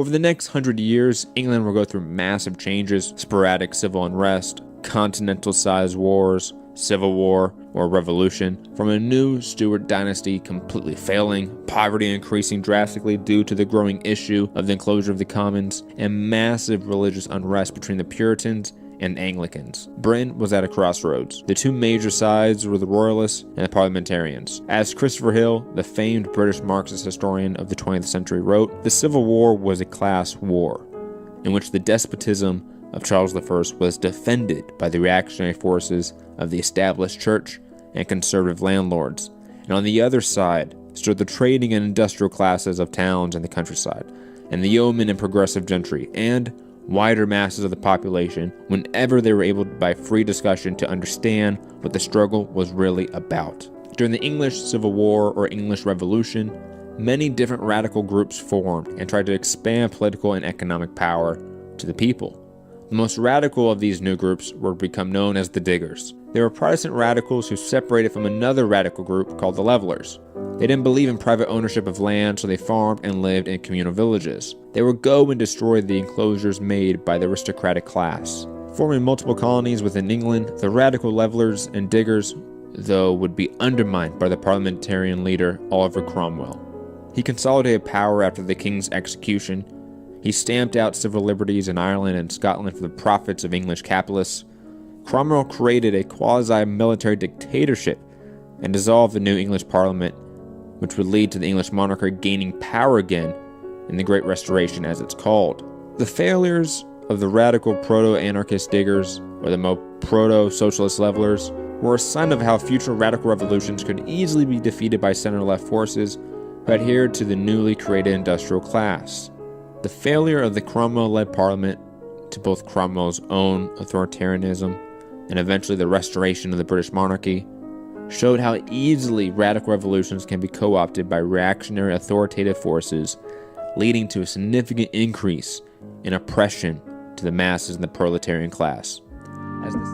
Over the next 100 years, England will go through massive changes, sporadic civil unrest, continental-sized wars, civil war, or revolution, from a new Stuart dynasty completely failing, poverty increasing drastically due to the growing issue of the enclosure of the Commons, and massive religious unrest between the Puritans and Anglicans. Britain was at a crossroads. The two major sides were the Royalists and the Parliamentarians. As Christopher Hill, the famed British Marxist historian of the 20th century, wrote, the Civil War was a class war, in which the despotism of Charles I was defended by the reactionary forces of the established church and conservative landlords, and on the other side stood the trading and industrial classes of towns and the countryside, and the yeomen and progressive gentry, and wider masses of the population whenever they were able by free discussion to understand what the struggle was really about. During the English Civil War or English Revolution, many different radical groups formed and tried to expand political and economic power to the people. The most radical of these new groups were become known as the Diggers. They were Protestant radicals who separated from another radical group called the Levelers. They didn't believe in private ownership of land, so they farmed and lived in communal villages. They would go and destroy the enclosures made by the aristocratic class. Forming multiple colonies within England, the radical Levelers and Diggers, though, would be undermined by the parliamentarian leader Oliver Cromwell. He consolidated power after the king's execution. He stamped out civil liberties in Ireland and Scotland for the profits of English capitalists. Cromwell created a quasi-military dictatorship and dissolved the new English Parliament, which would lead to the English monarchy gaining power again in the Great Restoration, as it's called. The failures of the radical proto-anarchist Diggers, or the more proto-socialist Levelers, were a sign of how future radical revolutions could easily be defeated by center-left forces who adhered to the newly created industrial class. The failure of the Cromwell-led Parliament to both Cromwell's own authoritarianism and eventually the restoration of the British monarchy showed how easily radical revolutions can be co-opted by reactionary authoritative forces, leading to a significant increase in oppression to the masses and the proletarian class. As this